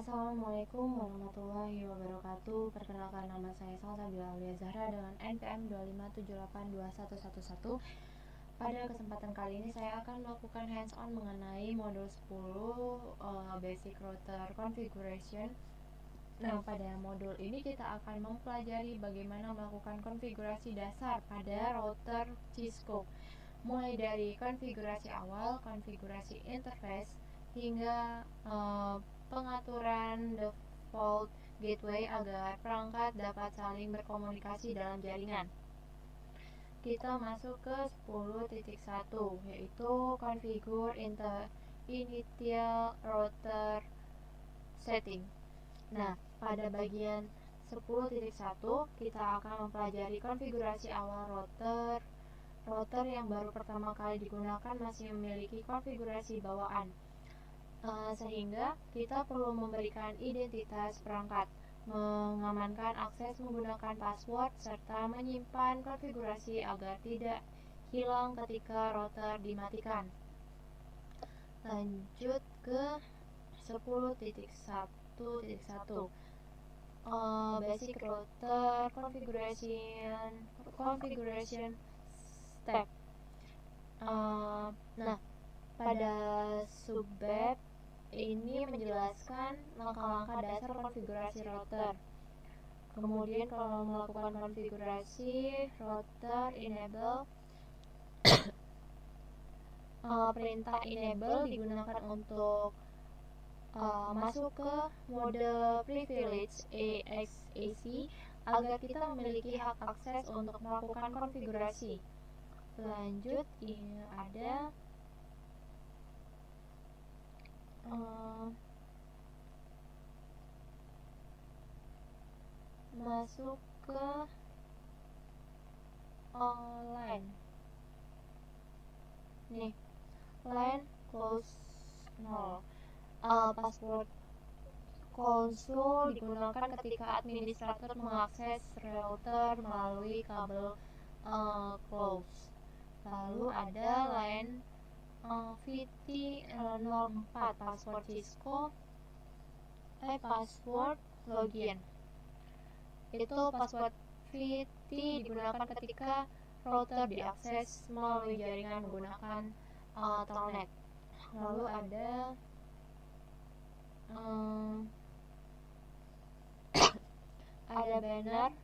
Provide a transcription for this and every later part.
Assalamualaikum warahmatullahi wabarakatuh. Perkenalkan, nama saya Salsabila Aulia Zahra dengan NPM 257821111. Pada kesempatan kali ini saya akan melakukan hands-on mengenai modul 10 Basic Router Configuration. Nah, pada modul ini kita akan mempelajari bagaimana melakukan konfigurasi dasar pada router Cisco, mulai dari konfigurasi awal, konfigurasi interface, hingga pengaturan default gateway agar perangkat dapat saling berkomunikasi dalam jaringan. Kita masuk ke 10.1, yaitu configure initial router setting. Nah, pada bagian 10.1 kita akan mempelajari konfigurasi awal router. Router yang baru pertama kali digunakan masih memiliki konfigurasi bawaan, sehingga kita perlu memberikan identitas perangkat, mengamankan akses menggunakan password, serta menyimpan konfigurasi agar tidak hilang ketika router dimatikan. Lanjut ke 10.1.1 Basic Router Configuration Step. Nah, pada subbab ini menjelaskan langkah-langkah dasar konfigurasi router. Kemudian kalau melakukan konfigurasi router enable, perintah enable digunakan untuk masuk ke mode privilege EXAC agar kita memiliki hak akses untuk melakukan konfigurasi. Lanjut, ini ada masuk ke line. Nih, line close 0. Password konsul digunakan ketika administrator mengakses router melalui kabel close. Lalu ada line VT04 password Cisco, password login. Itu password VT digunakan ketika router diakses melalui jaringan menggunakan telnet. Lalu ada banner.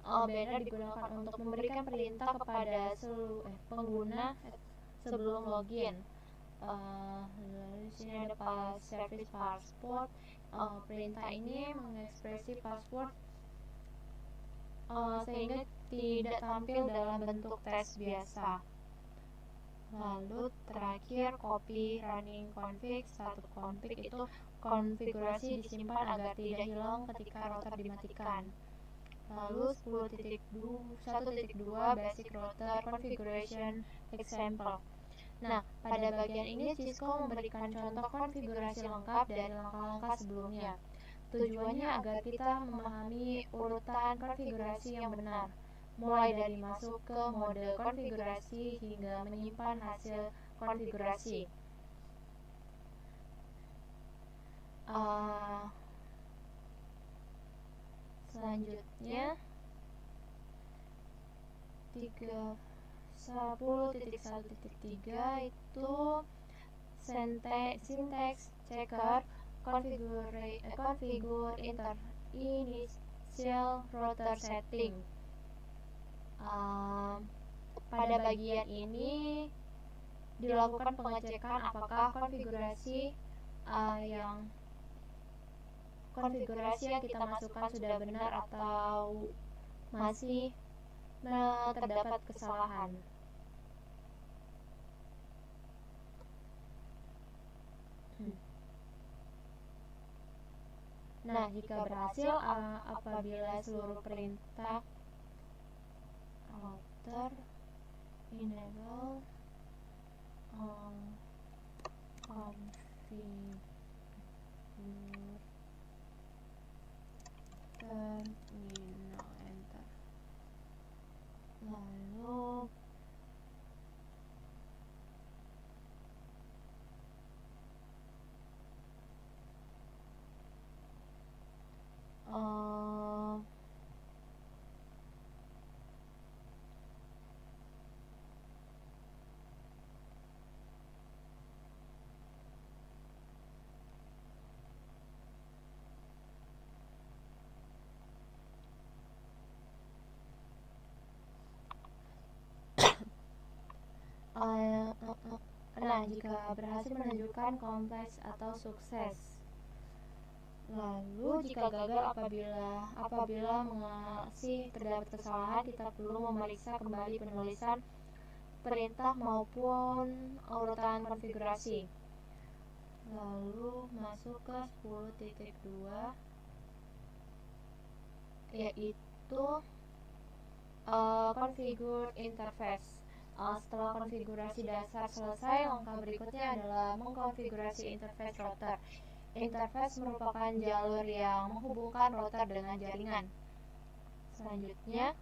Banner digunakan untuk memberikan perintah kepada seluruh pengguna sebelum login. Lalu di sini ada service password. Perintah ini mengekspresi password sehingga tidak tampil dalam bentuk teks biasa. Lalu terakhir copy running config. Satu config itu konfigurasi disimpan agar tidak hilang ketika router dimatikan. Lalu 10.1.2 Basic Router Configuration Example. Nah, pada bagian ini Cisco memberikan contoh konfigurasi lengkap dari langkah-langkah sebelumnya. Tujuannya agar kita memahami urutan konfigurasi yang benar, mulai dari masuk ke mode konfigurasi hingga menyimpan hasil konfigurasi. Selanjutnya 10.1.3 itu syntax checker configure initial router setting. Pada bagian ini dilakukan pengecekan apakah konfigurasi yang kita masukkan sudah benar atau masih terdapat kesalahan. Nah, jika berhasil, apabila seluruh perintah router enable configure terminal enter. Lalu Nah, jika berhasil menunjukkan kompleks atau sukses. Lalu jika gagal apabila masih terdapat kesalahan, kita perlu memeriksa kembali penulisan perintah maupun urutan konfigurasi. Lalu masuk ke 10.2 yaitu configure interface. Setelah konfigurasi dasar selesai, langkah berikutnya adalah mengkonfigurasi interface router. Interface merupakan jalur yang menghubungkan router dengan jaringan. Selanjutnya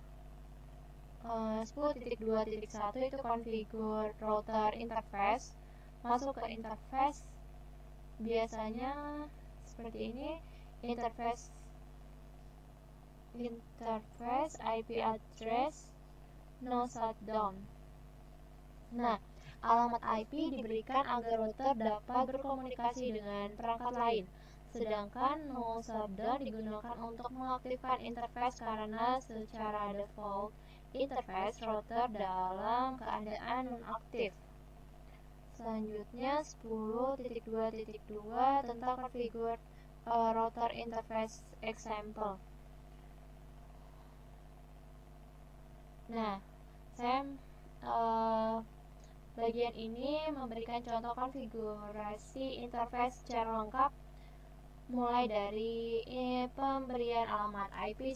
10.2.1 itu configure router interface. Masuk ke interface, biasanya seperti ini, interface IP address no shutdown. Nah, alamat IP diberikan agar router dapat berkomunikasi dengan perangkat lain, sedangkan no shutdown digunakan untuk mengaktifkan interface karena secara default interface router dalam keadaan non-aktif. Selanjutnya 10.2.2 tentang configure router interface example. Nah, saya bagian ini memberikan contoh konfigurasi interface secara lengkap, mulai dari pemberian alamat IP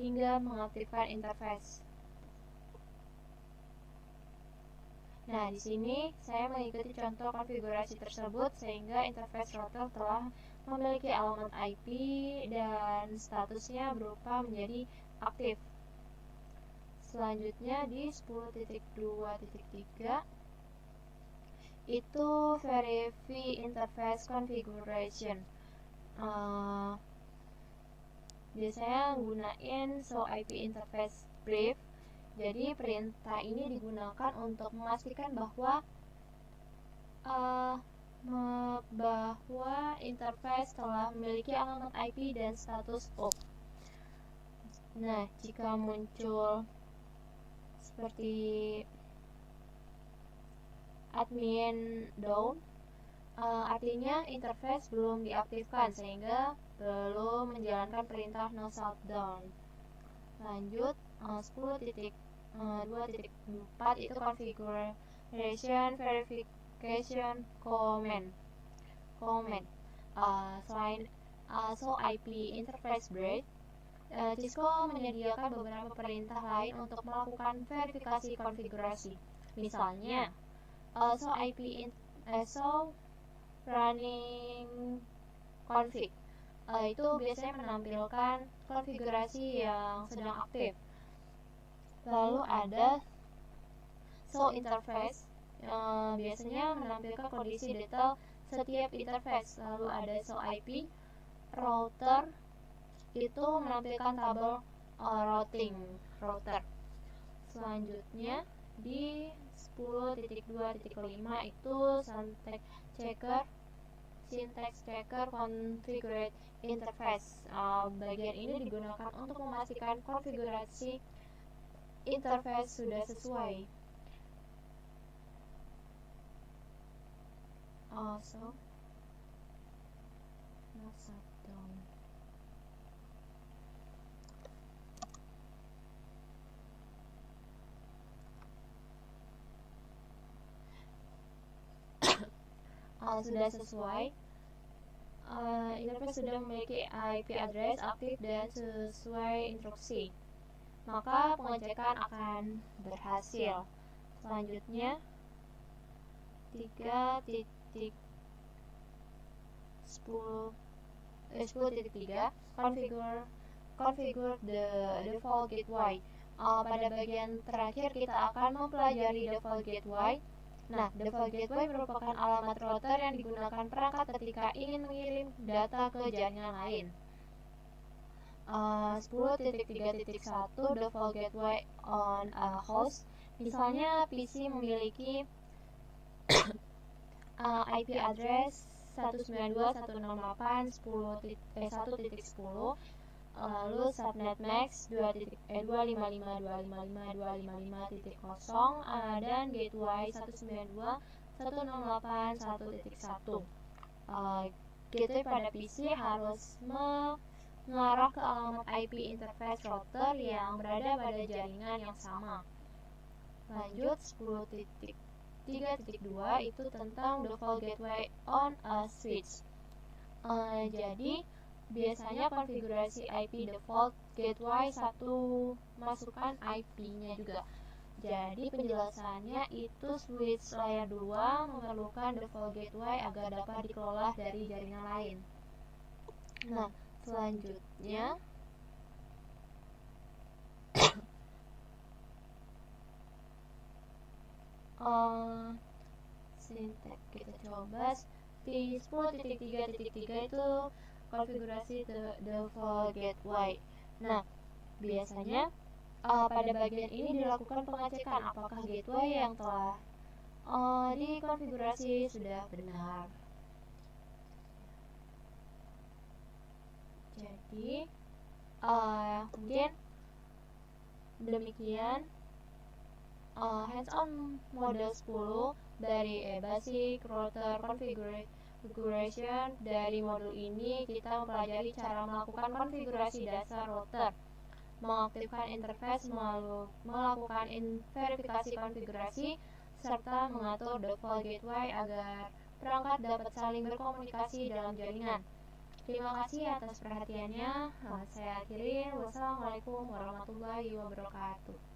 hingga mengaktifkan interface. Nah, di sini saya mengikuti contoh konfigurasi tersebut sehingga interface router telah memiliki alamat IP dan statusnya berupa menjadi aktif. Selanjutnya di 10.2.3 itu verify interface configuration. Biasanya gunain show IP interface brief. Jadi perintah ini digunakan untuk memastikan bahwa interface telah memiliki alamat IP dan status up. Nah, jika muncul seperti admin down, artinya interface belum diaktifkan sehingga belum menjalankan perintah no shutdown. Lanjut 10.2.4 itu configuration verification command. Selain show IP interface break, Cisco menyediakan beberapa perintah lain untuk melakukan verifikasi konfigurasi. Misalnya, show running config. Itu biasanya menampilkan konfigurasi yang sedang aktif. Lalu ada show interface, biasanya menampilkan kondisi detail setiap interface. Lalu ada show IP router, itu menampilkan tabel routing router. Selanjutnya di 10.2.5 itu syntax checker configure interface. Bagian ini digunakan untuk memastikan konfigurasi interface sudah sesuai. Also no shutdown. Sudah sesuai, interface sudah memiliki IP address aktif dan sesuai instruksi, maka pengecekan akan berhasil. Selanjutnya 10.3 configure the default gateway. Pada bagian terakhir kita akan mempelajari default gateway. Nah, default gateway merupakan alamat router yang digunakan perangkat ketika ingin mengirim data ke jaringan lain. 10.3.1 default gateway on a host. Misalnya PC memiliki IP address 192.168.1.10, lalu subnet max 255.255.255.0, dan gateway 168.1.1. Gateway pada PC harus mengarah ke alamat IP interface router yang berada pada jaringan yang sama. Lanjut 10.3.2 itu tentang default gateway on a switch. Jadi biasanya konfigurasi IP default gateway satu masukkan IP-nya juga. Jadi penjelasannya itu switch layer 2 memerlukan default gateway agar dapat dikelola dari jaringan lain. Nah, selanjutnya sintek kita coba di 10.3.3 itu konfigurasi default gateway. Nah, biasanya pada bagian ini dilakukan pengecekan apakah gateway yang telah dikonfigurasi sudah benar. Jadi mungkin demikian hands-on model 10 dari basic router configuration. Dari modul ini kita mempelajari cara melakukan konfigurasi dasar router, mengaktifkan interface, melakukan verifikasi konfigurasi, serta mengatur default gateway agar perangkat dapat saling berkomunikasi dalam jaringan. Terima kasih atas perhatiannya. Saya akhiri. Wassalamualaikum warahmatullahi wabarakatuh.